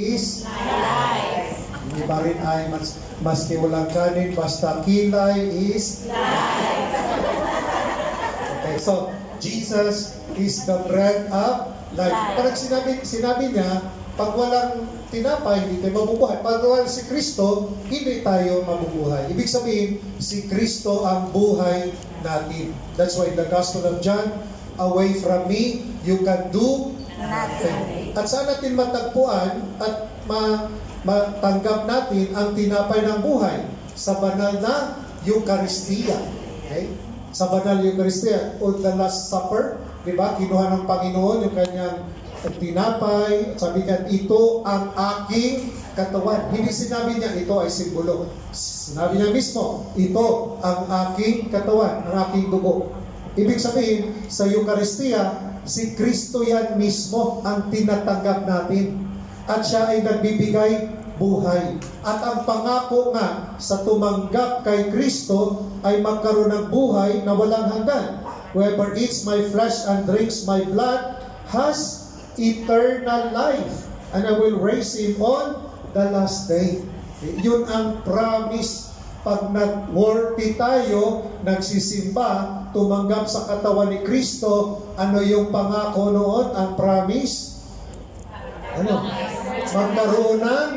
is life. Hindi pa rin ay maski walang kanin, basta kilay is life. Okay, so Jesus is the bread of life. Parang sinabi niya, pag walang tinapay, hindi tayo mabubuhay. Pag walang si Kristo, hindi tayo mabubuhay. Ibig sabihin, si Kristo ang buhay natin. That's why in the Gospel of John, away from me, you can do nothing. At saan natin matagpuan at matanggap natin ang tinapay ng buhay? Sa banal na Eucharistia. Okay? Sa banal na Eucharistia, o the Last Supper, di ba? Kinuha ng Panginoon yung kanyang tinapay, sabi niya, ito ang aking katawan. Hindi sinabi niya, ito ay simbolo. Sinabi niya mismo, ito ang aking katawan, ang aking dugo. Ibig sabihin, sa Eucharistia, si Kristo yan mismo ang tinatanggap natin. At siya ay nagbibigay buhay. At ang pangako nga sa tumanggap kay Kristo ay magkaroon ng buhay na walang hanggan. Whoever eats my flesh and drinks my blood has eternal life, and I will raise him on the last day. Yun ang promise. Pag nag-worthy tayo, nagsisimba, tumanggap sa katawan ni Kristo, ano yung pangako noon? Ang promise? Ano? Magkaroon ng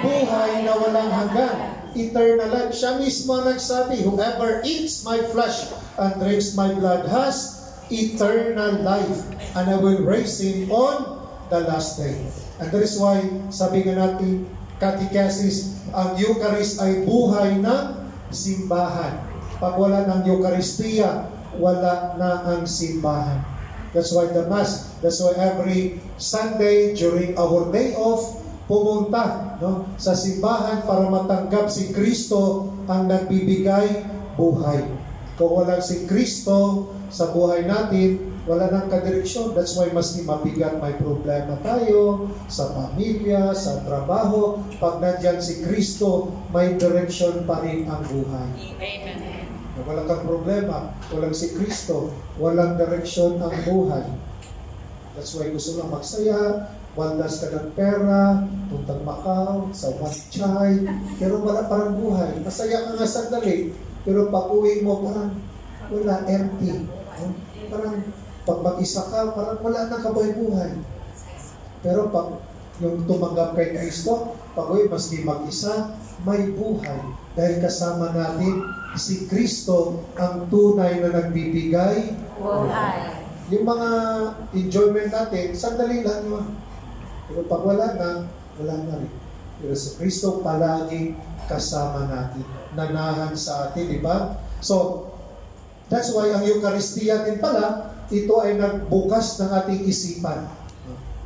buhay na walang hanggan. Eternal life. Siya mismo nagsabi, whoever eats my flesh and drinks my blood has eternal life, and I will raise him on the last day. And that is why, sabi nga natin, Catechesis, ang Eucharist ay buhay ng simbahan. Pag wala ng Eucharistia, wala na ang simbahan. That's why the Mass, that's why every Sunday during our day off, pumunta sa simbahan para matanggap si Kristo ang nagbibigay buhay. Kung walang si Kristo sa buhay natin, wala nang kadireksyon. That's why maski mabigat may problema tayo sa pamilya, sa trabaho. Pag nandyan si Kristo, may direksyon pa rin ang buhay. Amen. Wala kang problema, walang si Kristo, walang direksyon ang buhay. That's why gusto lang magsaya, waldas ka ng pera, puntang Macau, sa Wat Chai, pero wala parang buhay. Masaya ka nga sandali, pero pag uwi mo parang wala, empty. Parang pag mag-isa ka, parang wala na kabuhay-buhay. Pero pag yung tumanggap kay Kristo, pag uwi, maski mag-isa, may buhay. Dahil kasama natin si Kristo ang tunay na nagbibigay buhay. Yung mga enjoyment natin, sandali lang yun. Pero pag wala na rin. Pero si Kristo palagi kasama natin. Nanahan sa atin, di ba? So, that's why ang Eucharistia din pala, ito ay nagbukas ng ating isipan.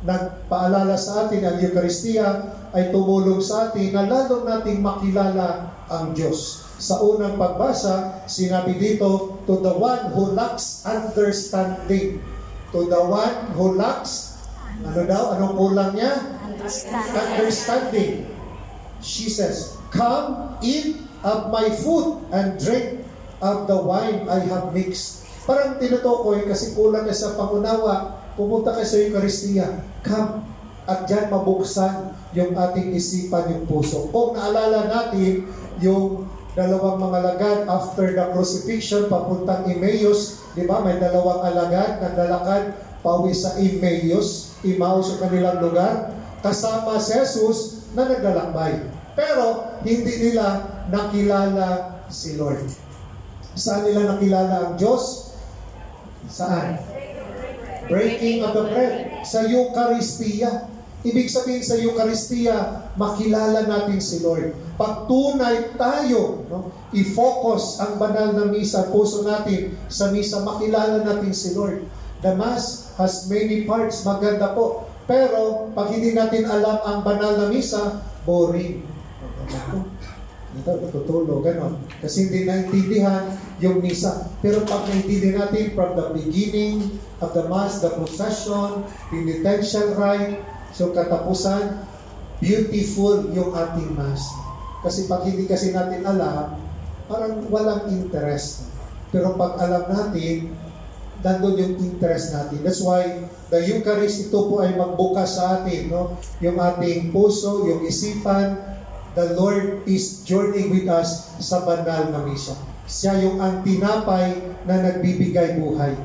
Nagpaalala sa atin ang Eucharistia ay tumulong sa atin na lalo nating makilala ang Diyos. Sa unang pagbasa, sinabi dito, to the one who lacks understanding. To the one who lacks, ano daw? Anong kulang niya? Understanding. She says, come, eat of my food and drink of the wine I have mixed. Parang tinutukoy kasi kulang na sa pangunawa, pumunta ka sa Eucharistia, come, at dyan mabuksan yung ating isipan, yung puso. Kung naalala natin yung dalawang mga alagad after the crucifixion, papuntang Emmaus, di ba? May dalawang alagad na nalakad pauwi sa Emmaus sa kanilang lugar, kasama si Jesus na naglalakbay. Pero hindi nila nakilala si Lord. Saan nila nakilala ang Diyos? Saan? Breaking of the bread. Sa Eucharistia. Ibig sabihin sa Eucharistia, makilala natin si Lord. Pag tunay tayo, i-focus ang banal na misa, puso natin sa misa, makilala natin si Lord. The Mass has many parts, maganda po. Pero pag hindi natin alam ang banal na misa, boring. Ito, natutulog, gano'n. Kasi hindi naintindihan yung misa. Pero pag naintindihan natin from the beginning of the Mass, the procession, penitential rite, so katapusan, beautiful yung ating Mass. Kasi pag hindi kasi natin alam, parang walang interest. Pero pag alam natin, nandun yung interest natin. That's why the Eucharist, ito po ay magbukas sa atin, no? Yung ating puso, yung isipan. The Lord is journeying with us sa banal na misa. Siya yung ang tinapay na nagbibigay buhay.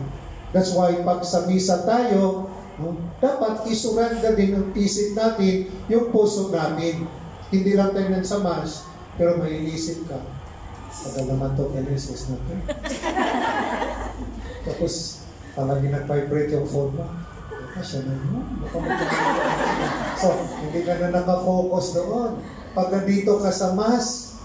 That's why pag sa misa tayo, no, dapat isurrender din ang isip natin, yung puso natin. Hindi lang tayo sa Mass, pero may inisip ka. Tagal naman ito, NSS natin. Tapos, palagi nag-vibrate yung phone mo. Siya na yun. So, hindi ka na nakafocus doon. Pag nandito ka sa Mass,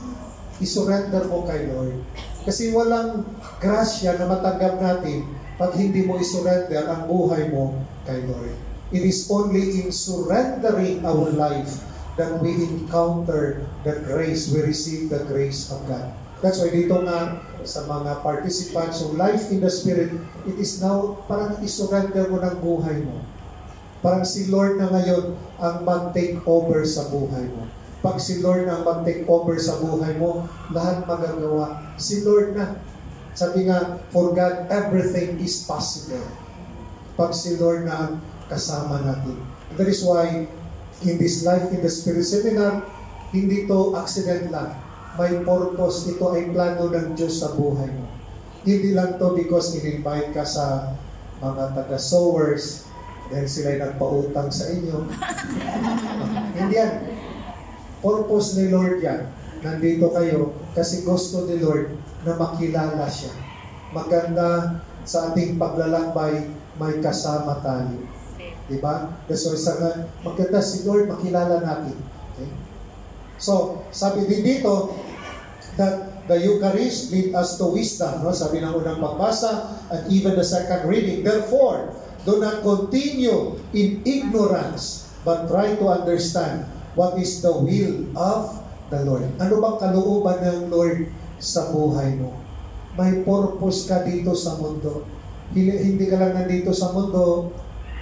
isurrender mo kay Lord. Kasi walang grasya na matanggap natin pag hindi mo isurrender ang buhay mo kay Lord. It is only in surrendering our life that we encounter the grace, we receive the grace of God. That's why dito nga sa mga participants, yung life in the Spirit, it is now parang isurrender mo ng buhay mo. Parang si Lord na ngayon ang mag-take over sa buhay mo. Pag si Lord na ang mag-take over sa buhay mo, lahat magagawa. Si Lord na. Sabi nga, for God, everything is possible. Pag si Lord na ang kasama natin. That is why, in this Life in the Spirit seminar, hindi to accident lang. May purpose, ito ay plano ng Diyos sa buhay mo. Hindi lang to because in-invite ka sa mga taga-sowers dahil sila'y nagpautang sa inyo. Hindi yan. Purpose ni Lord yan. Nandito kayo kasi gusto ni Lord na makilala siya. Maganda sa ating paglalakbay, may kasama tayo. Diba? So, maganda si Lord, makilala natin. Okay? So, sabi din dito, that the Eucharist lead us to wisdom. No? Sabi ng unang pagbasa, and even the second reading. Therefore, do not continue in ignorance, but try to understand what is the will of the Lord. Ano bang kalooban ng Lord sa buhay mo? May purpose ka dito sa mundo. Hindi ka lang nandito sa mundo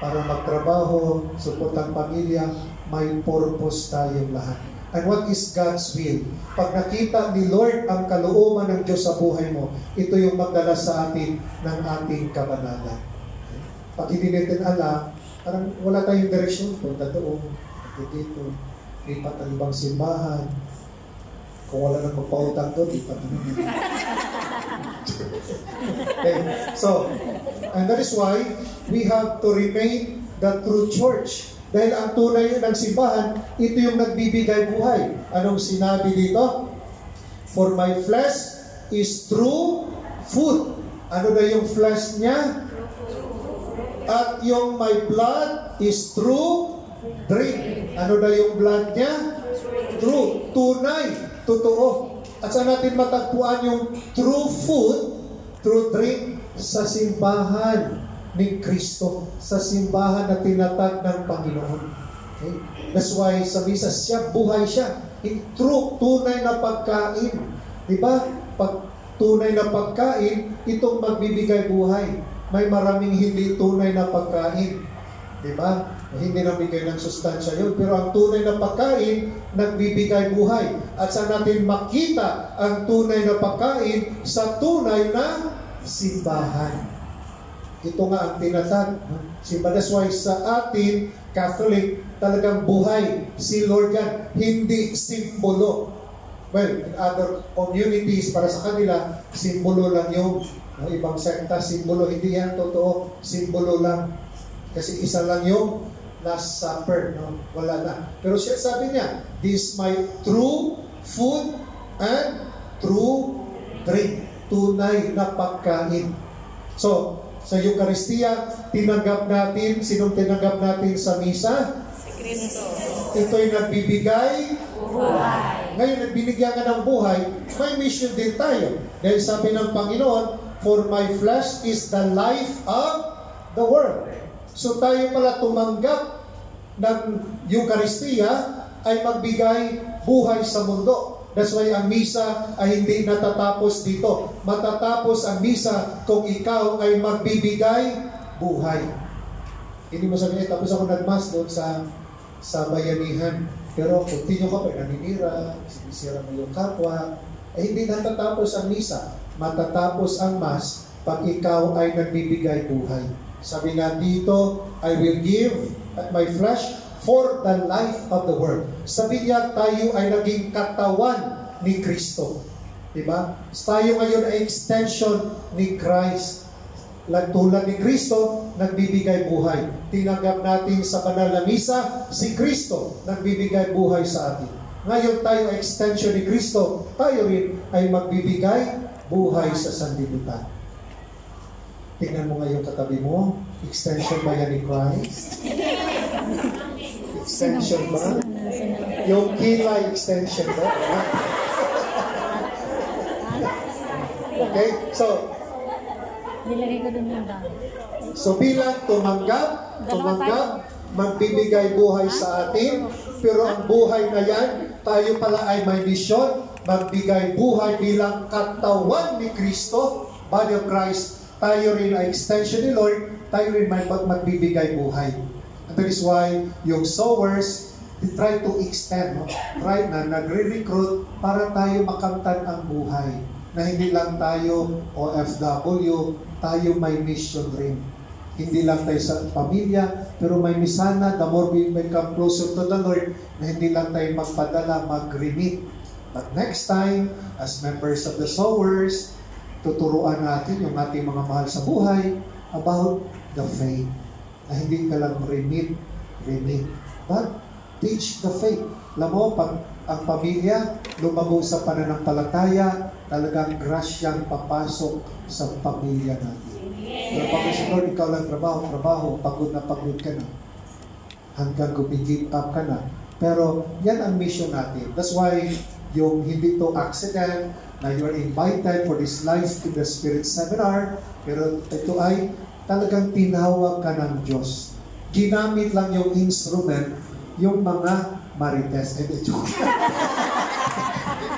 para magtrabaho, supportang pamilya. May purpose tayong lahat. And what is God's will? Pag nakita ni Lord ang kalooban ng Diyos sa buhay mo, ito yung magdala sa atin ng ating kabanalan. Pag hindi natin alam, parang wala tayong direksyon. Punta doon, dito, lipat ang ibang simbahan. Kung wala nang magpautang doon, lipat naman. Okay, so, and that is why we have to remain the true church. Dahil ang tunay ng simbahan, ito yung nagbibigay buhay. Anong sinabi dito? For my flesh is true food. Ano na yung flesh niya? At yung my blood is true drink. Ano na yung blood niya? True. Tunay. Totoo. At saan natin matagpuan yung true food, true drink? Sa simbahan ni Kristo, sa simbahan na tinatag ng Panginoon. Okay? That's why sa misa, siya, buhay siya. True, tunay na pagkain. Diba? Pag tunay na pagkain, itong magbibigay buhay. May maraming hindi tunay na pagkain. Diba? Hindi nabigay ng sustansya yun. Pero ang tunay na pagkain, nagbibigay buhay. At sa natin makita ang tunay na pagkain sa tunay na simbahan. Ito nga ang tinatag. That's why sa atin, Catholic, talagang buhay. Si Lord yan, hindi simbolo. Well, in other communities, para sa kanila, simbolo lang yung ibang sekta, simbolo. Hindi yan totoo, simbolo lang. Kasi isa lang yung Last Supper. No? Wala na. Pero siya sabi niya, this my true food and true drink. Tunay na pagkain. So, sa Eucharistia, tinanggap natin, sinong tinanggap natin sa misa? Si Kristo. Ito'y nagbibigay buhay. Ngayon, binigyan ka ng buhay, may mission din tayo. Dahil sabi ng Panginoon, for my flesh is the life of the world. So tayo pala tumanggap ng Eucharistia ay magbigay buhay sa mundo. That's why ang misa ay hindi natatapos dito. Matatapos ang misa kung ikaw ay magbibigay buhay. Hindi mo sabihin, tapos ako nagmas doon sa bayanihan. Pero continue ka pa, naninira, sinisira mo yung kapwa. Hindi natatapos ang misa. Matatapos ang mas pag ikaw ay nagbibigay buhay. Sabi nga dito, I will give my flesh for the life of the world. Sabi niya, tayo ay naging katawan ni Kristo. Diba? Tayo ngayon ay extension ni Christ. Tulad ni Kristo, nagbibigay buhay. Tinanggap natin sa banal na misa, si Kristo nagbibigay buhay sa atin. Ngayon tayo ay extension ni Kristo, tayo rin ay magbibigay buhay sa sanlibutan. Tingnan mo ngayon katabi mo, extension ba yan ni Christ? Extension ba? Yung kilay extension ba? Okay? Nilagay ko dun yung dami. So bilang tumanggap, magbibigay buhay sa atin, pero ang buhay na yan, tayo pala ay may misyon, magbigay buhay bilang katawan ni Kristo, body of Christ, tayo rin ay extension ni Lord, tayo rin may magbibigay buhay. And that is why yung sowers, they try to extend, right na nagre-recruit para tayo makamtan ang buhay. Na hindi lang tayo OFW, tayo may mission rin. Hindi lang tayo sa pamilya, pero may misana, the more we become closer to the Lord, na hindi lang tayo magpadala, mag-remit. But next time, as members of the sowers, tuturuan natin yung ating mga mahal sa buhay about the faith. Na hindi ka lang remit, but teach the faith. Alam mo, pag ang pamilya lumago sa pananampalataya, talagang grasyang papasok sa pamilya natin. Pero pag Lord, ikaw lang trabaho, pagod ka na. Hanggang gumigip up ka na. Pero yan ang mission natin. That's why yung hindi to accident na you're invited for this Life in the Spirit seminar, pero ito ay talagang tinawag ka ng Diyos. Ginamit lang yung instrument, yung mga marites.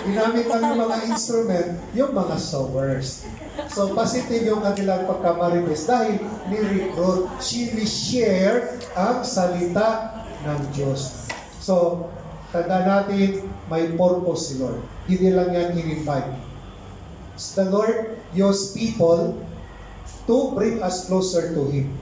Ginamit lang yung mga instrument, yung mga sowers. So, positive yung kanilang pagkamarites dahil ni-recruit, share ang salita ng Diyos. So, tanda natin, may purpose si Lord. Hindi lang yan in-invite. The Lord used people to bring us closer to Him.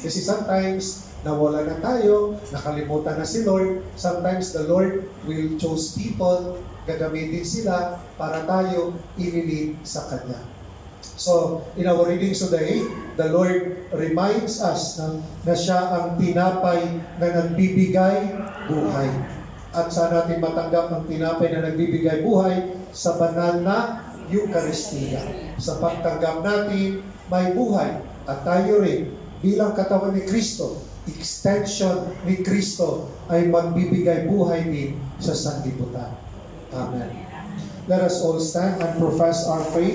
Kasi sometimes, nawala na tayo, nakalimutan na si Lord. Sometimes the Lord will choose people, gagamitin sila para tayo ililid sa Kanya. So, in our readings today, the Lord reminds us na siya ang tinapay na nagbibigay buhay. At saan natin matanggap ang tinapay na nagbibigay buhay? Sa banal na Eucharistia. Sa pagtanggap natin, may buhay. At tayo rin, bilang katawan ni Kristo, extension ni Kristo, ay magbibigay buhay din sa sanlibutan. Amen. Let us all stand and profess our faith.